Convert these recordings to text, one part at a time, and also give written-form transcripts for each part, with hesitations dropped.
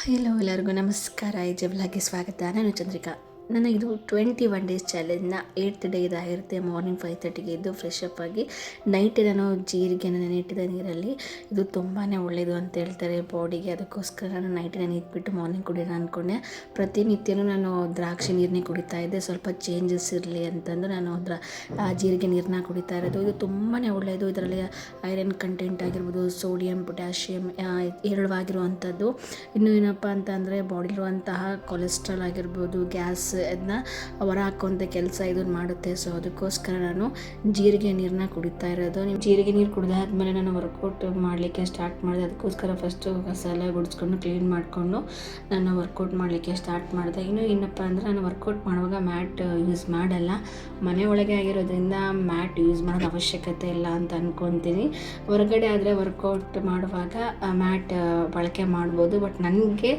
Hello ಎಲ್ಲರಿಗೂ ನಮಸ್ಕಾರ. ಈ ಜಬ್ಲಾಗೆ ಸ್ವಾಗತ. ನಾನು ಚಂದ್ರಿಕಾ. ನನ್ನ ಇದು 21 ಡೇಸ್ ಚಾಲೆಂಜ್ನ 8th ಡೇ ಇದಾಗಿರುತ್ತೆ. ಮಾರ್ನಿಂಗ್ 5:30ಗೆ ಎದ್ದು ಫ್ರೆಶ್ ಅಪ್ ಆಗಿ ನೈಟ್ ನಾನು ಜೀರಿಗೆನ ನೆನೆಯಿಟ್ಟಿದ್ದ ನೀರಲ್ಲಿ. ಇದು ತುಂಬಾ ಒಳ್ಳೆಯದು ಅಂತ ಹೇಳ್ತಾರೆ ಬಾಡಿಗೆ. ಅದಕ್ಕೋಸ್ಕರ ನಾನು ನೈಟಿನ ಇಟ್ಬಿಟ್ಟು ಮಾರ್ನಿಂಗ್ ಕುಡಿಯೋಣ ಅಂದ್ಕೊಂಡೆ. ಪ್ರತಿನಿತ್ಯನೂ ನಾನು ದ್ರಾಕ್ಷಿ ನೀರನ್ನೇ ಕುಡಿತಾ ಇದ್ದೆ, ಸ್ವಲ್ಪ ಚೇಂಜಸ್ ಇರಲಿ ಅಂತಂದು ನಾನು ಜೀರಿಗೆ ನೀರನ್ನ ಕುಡಿತಾ ಇರೋದು. ಇದು ತುಂಬಾ ಒಳ್ಳೆಯದು. ಇದರಲ್ಲಿ ಐರನ್ ಕಂಟೆಂಟ್ ಆಗಿರ್ಬೋದು, ಸೋಡಿಯಂ, ಪೊಟ್ಯಾಷಿಯಮ್ ಹೇರಳವಾಗಿರುವಂಥದ್ದು. ಇನ್ನು ಏನಪ್ಪ ಅಂತ ಅಂದರೆ ಬಾಡಿಲಿರುವಂತಹ ಕೊಲೆಸ್ಟ್ರಾಲ್ ಆಗಿರ್ಬೋದು, ಗ್ಯಾಸ್ ಅದನ್ನ ಹೊರ ಹಾಕುವಂಥ ಕೆಲಸ ಇದನ್ನು ಮಾಡುತ್ತೆ. ಸೊ ಅದಕ್ಕೋಸ್ಕರ ನಾನು ಜೀರಿಗೆ ನೀರನ್ನ ಕುಡಿತಾ ಇರೋದು. ಜೀರಿಗೆ ನೀರು ಕುಡಿದಾದ್ಮೇಲೆ ನಾನು ವರ್ಕೌಟ್ ಮಾಡಲಿಕ್ಕೆ ಸ್ಟಾರ್ಟ್ ಮಾಡಿದೆ. ಅದಕ್ಕೋಸ್ಕರ ಫಸ್ಟು ಕಸೆಲ್ಲ ಗುಡಿಸ್ಕೊಂಡು ಕ್ಲೀನ್ ಮಾಡಿಕೊಂಡು ನಾನು ವರ್ಕೌಟ್ ಮಾಡಲಿಕ್ಕೆ ಸ್ಟಾರ್ಟ್ ಮಾಡಿದೆ. ಏನಪ್ಪ ಅಂದರೆ ನಾನು ವರ್ಕೌಟ್ ಮಾಡುವಾಗ ಮ್ಯಾಟ್ ಯೂಸ್ ಮಾಡಲ್ಲ. ಮನೆ ಒಳಗೆ ಆಗಿರೋದ್ರಿಂದ ಮ್ಯಾಟ್ ಯೂಸ್ ಮಾಡೋದು ಅವಶ್ಯಕತೆ ಇಲ್ಲ ಅಂತ ಅಂದ್ಕೊತೀನಿ. ಹೊರಗಡೆ ಆದರೆ ವರ್ಕೌಟ್ ಮಾಡುವಾಗ ಮ್ಯಾಟ್ ಬಳಕೆ ಮಾಡ್ಬೋದು. ಬಟ್ ನನಗೆ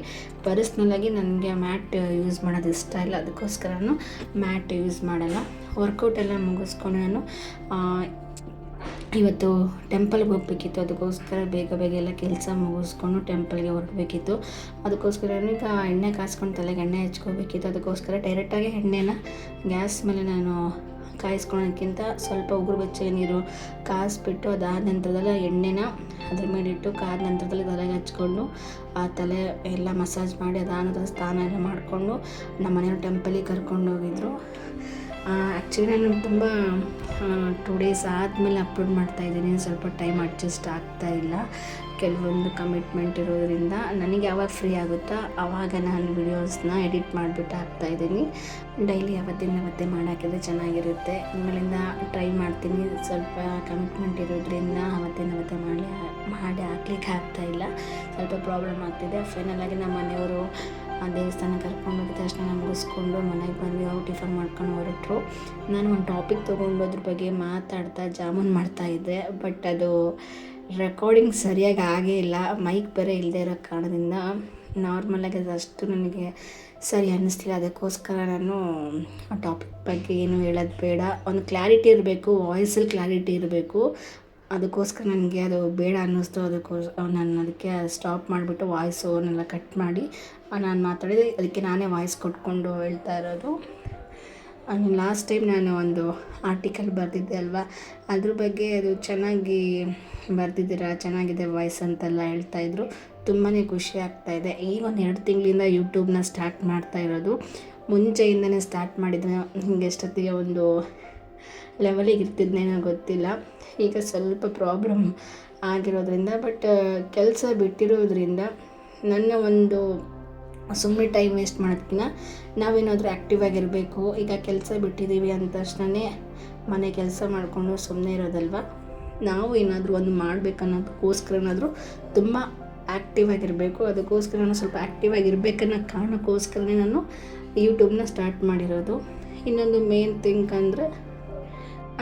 ಪರ್ಸ್ನಲಾಗಿ ನನಗೆ ಮ್ಯಾಟ್ ಯೂಸ್ ಮಾಡೋದು ಇಷ್ಟ ಇಲ್ಲ. ಅದಕ್ಕೋಸ್ಕರ ನಾನು ಮ್ಯಾಟ್ ಯೂಸ್ ಮಾಡಲ್ಲ. ವರ್ಕೌಟ್ ಎಲ್ಲ ಮುಗಿಸ್ಕೊಂಡು ನಾನು ಇವತ್ತು ಟೆಂಪಲ್ಗೆ ಹೋಗಬೇಕಿತ್ತು. ಅದಕ್ಕೋಸ್ಕರ ಬೇಗ ಎಲ್ಲ ಕೆಲಸ ಮುಗಿಸ್ಕೊಂಡು ಟೆಂಪಲ್ಗೆ ಹೊರಡಬೇಕಿತ್ತು. ಅದಕ್ಕೋಸ್ಕರ ಈಗ ಎಣ್ಣೆ ಕಾಸ್ಕೊಂಡು ತಲೆಗೆ ಎಣ್ಣೆ ಹಚ್ಕೋಬೇಕಿತ್ತು. ಅದಕ್ಕೋಸ್ಕರ ಡೈರೆಕ್ಟಾಗಿ ಎಣ್ಣೆನ ಗ್ಯಾಸ್ ಮೇಲೆ ನಾನು ಕಾಯಿಸ್ಕೊಳ್ಳೋಕ್ಕಿಂತ ಸ್ವಲ್ಪ ಉಗುರು ಬೆಚ್ಚಗೆ ನೀರು ಕಾಯಿಸ್ಬಿಟ್ಟು ಅದಾದ ನಂತರದಲ್ಲಿ ಎಣ್ಣೆನ ಅದ್ರ ಮೇಲಿಟ್ಟು ಕಾದ ನಂತರದಲ್ಲಿ ತಲೆಗೆ ಹಚ್ಕೊಂಡು ಆ ತಲೆ ಎಲ್ಲ ಮಸಾಜ್ ಮಾಡಿ ಅದಾದ ನಂತರ ಸ್ನಾನ ಎಲ್ಲ ಮಾಡಿಕೊಂಡು ನಮ್ಮ ಮನೆಯವ್ರು ಟೆಂಪಲಿಗೆ ಕರ್ಕೊಂಡು ಹೋಗಿದ್ರು. ಆ್ಯಕ್ಚುಲಿ ನಾನು ತುಂಬ 2 ಡೇಸ್ ಆದಮೇಲೆ ಅಪ್ಲೋಡ್ ಮಾಡ್ತಾಯಿದ್ದೀನಿ. ಸ್ವಲ್ಪ ಟೈಮ್ ಅಡ್ಜಸ್ಟ್ ಆಗ್ತಾಯಿಲ್ಲ, ಕೆಲವೊಂದು ಕಮಿಟ್ಮೆಂಟ್ ಇರೋದರಿಂದ. ನನಗೆ ಯಾವಾಗ ಫ್ರೀ ಆಗುತ್ತೋ ಆವಾಗ ನಾನು ವಿಡಿಯೋಸ್ನ ಎಡಿಟ್ ಮಾಡಿಬಿಟ್ಟು ಹಾಕ್ತಾಯಿದ್ದೀನಿ. ಡೈಲಿ ಅವತ್ತೇ ಮಾಡಾಕಿದ್ರೆ ಚೆನ್ನಾಗಿರುತ್ತೆ. ಇನ್ಮೇಲಿಂದ ಟ್ರೈ ಮಾಡ್ತೀನಿ. ಸ್ವಲ್ಪ ಕಮಿಟ್ಮೆಂಟ್ ಇರೋದ್ರಿಂದ ಅವತ್ತೇ ಮಾಡಿ ಹಾಕ್ಲಿಕ್ಕೆ ಆಗ್ತಾಯಿಲ್ಲ, ಸ್ವಲ್ಪ ಪ್ರಾಬ್ಲಮ್ ಆಗ್ತಿದೆ. ಫೈನಲಾಗಿ ನಮ್ಮ ಮನೆಯವರು ದೇವಸ್ಥಾನ ಕರ್ಕೊಂಡು ಹೋಗಿದ ತಕ್ಷಣ ಮುಗಿಸ್ಕೊಂಡು ಮನೆಗೆ ಬಂದು ಅವ್ರು ಟಿಫನ್ ಮಾಡ್ಕೊಂಡು ಹೊರಟರು. ನಾನು ಒಂದು ಟಾಪಿಕ್ ತೊಗೊಂಡು ಅದ್ರ ಬಗ್ಗೆ ಮಾತಾಡ್ತಾ ಜಾಮೂನ್ ಮಾಡ್ತಾಯಿದ್ದೆ. ಬಟ್ ಅದು ರೆಕಾರ್ಡಿಂಗ್ ಸರಿಯಾಗಿ ಆಗೇ ಇಲ್ಲ. ಮೈಕ್ ಬೇರೆ ಇಲ್ಲದೆ ಇರೋ ಕಾರಣದಿಂದ ನಾರ್ಮಲಾಗಿ ಅದು ಅಷ್ಟು ನನಗೆ ಸರಿ ಅನ್ನಿಸ್ತಿಲ್ಲ. ಅದಕ್ಕೋಸ್ಕರ ನಾನು ಆ ಟಾಪಿಕ್ ಬಗ್ಗೆ ಏನು ಹೇಳೋದು ಬೇಡ. ಒಂದು ಕ್ಲಾರಿಟಿ ಇರಬೇಕು, ವಾಯ್ಸಲ್ಲಿ ಕ್ಲಾರಿಟಿ ಇರಬೇಕು. ಅದಕ್ಕೋಸ್ಕರ ನನಗೆ ಅದು ಬೇಡ ಅನ್ನಿಸ್ತು. ನಾನು ಅದಕ್ಕೆ ಸ್ಟಾಪ್ ಮಾಡಿಬಿಟ್ಟು ವಾಯ್ಸನ್ನೆಲ್ಲ ಕಟ್ ಮಾಡಿ ನಾನು ಮಾತಾಡಿದೆ. ಅದಕ್ಕೆ ನಾನೇ ವಾಯ್ಸ್ ಕೊಟ್ಕೊಂಡು ಹೇಳ್ತಾ ಇರೋದು. ಲಾಸ್ಟ್ ಟೈಮ್ ನಾನು ಒಂದು ಆರ್ಟಿಕಲ್ ಬರೆದಿದ್ದೆ ಅಲ್ವಾ, ಅದ್ರ ಬಗ್ಗೆ ಅದು ಚೆನ್ನಾಗಿ ಬರೆದಿದ್ದೀರಾ, ಚೆನ್ನಾಗಿದೆ ವಾಯ್ಸ್ ಅಂತೆಲ್ಲ ಹೇಳ್ತಾಯಿದ್ರು. ತುಂಬಾ ಖುಷಿ ಆಗ್ತಾಯಿದೆ. ಈಗ ಒಂದು 2 ತಿಂಗಳಿಂದ ಯೂಟ್ಯೂಬ್ನ ಸ್ಟಾರ್ಟ್ ಮಾಡ್ತಾ ಇರೋದು. ಮುಂಚೆಯಿಂದನೇ ಸ್ಟಾರ್ಟ್ ಮಾಡಿದ್ರೆ ಹಿಂಗೆ ಎಷ್ಟೊತ್ತಿಗೆ ಒಂದು ಲೆವೆಲಿಗೆ ಇರ್ತಿದ್ನೇನೋ ಗೊತ್ತಿಲ್ಲ. ಈಗ ಸ್ವಲ್ಪ ಪ್ರಾಬ್ಲಮ್ ಆಗಿರೋದ್ರಿಂದ, ಬಟ್ ಕೆಲಸ ಬಿಟ್ಟಿರೋದ್ರಿಂದ ನನ್ನ ಒಂದು ಸುಮ್ಮನೆ ಟೈಮ್ ವೇಸ್ಟ್ ಮಾಡೋದಕ್ಕಿಂತ ನಾವೇನಾದರೂ ಆ್ಯಕ್ಟಿವ್ ಆಗಿರಬೇಕು. ಈಗ ಕೆಲಸ ಬಿಟ್ಟಿದ್ದೀವಿ ಅಂದ ತಕ್ಷಣವೇ ಮನೆ ಕೆಲಸ ಮಾಡಿಕೊಂಡು ಸುಮ್ಮನೆ ಇರೋದಲ್ವ. ನಾವು ಏನಾದರೂ ಒಂದು ಮಾಡಬೇಕನ್ನೋದಕ್ಕೋಸ್ಕರನಾದರೂ ತುಂಬ ಆ್ಯಕ್ಟಿವ್ ಆಗಿರಬೇಕು. ಅದಕ್ಕೋಸ್ಕರ ನಾನು ಸ್ವಲ್ಪ ಆ್ಯಕ್ಟಿವ್ ಆಗಿರಬೇಕನ್ನೋ ಕಾರಣಕ್ಕೋಸ್ಕರನೇ ನಾನು ಯೂಟ್ಯೂಬ್ನ ಸ್ಟಾರ್ಟ್ ಮಾಡಿರೋದು. ಇನ್ನೊಂದು ಮೇನ್ ಥಿಂಕ್ ಅಂದರೆ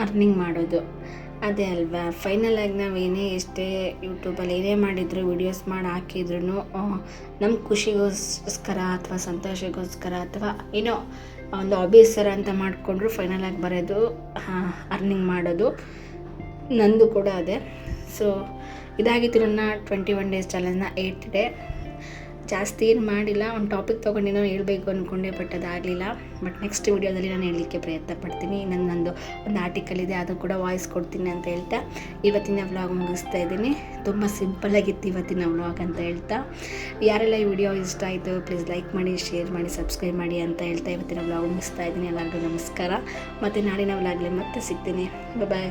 ಅರ್ನಿಂಗ್ ಮಾಡೋದು, ಅದೇ ಅಲ್ವಾ. ಫೈನಲಾಗಿ ನಾವು ಎಷ್ಟೇ ಯೂಟ್ಯೂಬಲ್ಲಿ ಏನೇ ಮಾಡಿದ್ರು, ವೀಡಿಯೋಸ್ ಮಾಡಿ ಹಾಕಿದ್ರು ನಮ್ಮ ಖುಷಿಗೋಸ್ಕರ ಅಥವಾ ಸಂತೋಷಕ್ಕೋಸ್ಕರ ಅಥವಾ ಏನೋ ಒಂದು ಹಾಬೀಸ್ ಥರ ಅಂತ ಮಾಡಿಕೊಂಡ್ರು ಫೈನಲಾಗಿ ಬರೋದು ಅರ್ನಿಂಗ್ ಮಾಡೋದು. ನಂದು ಕೂಡ ಅದೇ. ಸೊ ಇದಾಗಿತ್ತು ನನ್ನ 21 ಡೇಸ್ ಚಾಲೆಂಜ್ನ 8th ಡೇ. ಜಾಸ್ತಿ ಏನು ಮಾಡಿಲ್ಲ, ಒಂದು ಟಾಪಿಕ್ ತೊಗೊಂಡು ಹೇಳಬೇಕು ಅಂದ್ಕೊಂಡೆ, ಬಟ್ ಅದಾಗಲಿಲ್ಲ. ಬಟ್ ನೆಕ್ಸ್ಟ್ ವಿಡಿಯೋದಲ್ಲಿ ನಾನು ಹೇಳಲಿಕ್ಕೆ ಪ್ರಯತ್ನ ಪಡ್ತೀನಿ. ನಂದು ಒಂದು ಆರ್ಟಿಕಲ್ ಇದೆ, ಅದು ಕೂಡ ವಾಯ್ಸ್ ಕೊಡ್ತೀನಿ ಅಂತ ಹೇಳ್ತಾ ಇವತ್ತಿನ ವ್ಲಾಗ್ ಮುಗಿಸ್ತಾ ಇದ್ದೀನಿ. ತುಂಬ ಸಿಂಪಲ್ಲಾಗಿತ್ತು ಇವತ್ತಿನ ವ್ಲಾಗ್ ಅಂತ ಹೇಳ್ತಾ, ಯಾರೆಲ್ಲ ಈ ವಿಡಿಯೋ ಇಷ್ಟ ಆಯಿತು ಪ್ಲೀಸ್ ಲೈಕ್ ಮಾಡಿ, ಶೇರ್ ಮಾಡಿ, ಸಬ್ಸ್ಕ್ರೈಬ್ ಮಾಡಿ ಅಂತ ಹೇಳ್ತಾ ಇವತ್ತಿನ ವ್ಲಾಗ್ ಮುಗಿಸ್ತಾ ಇದ್ದೀನಿ. ಎಲ್ಲರಿಗೂ ನಮಸ್ಕಾರ. ಮತ್ತು ನಾಳಿನ ವ್ಲಾಗ್ಲಿ ಮತ್ತೆ ಸಿಗ್ತೀನಿ. ಬಾಯ್.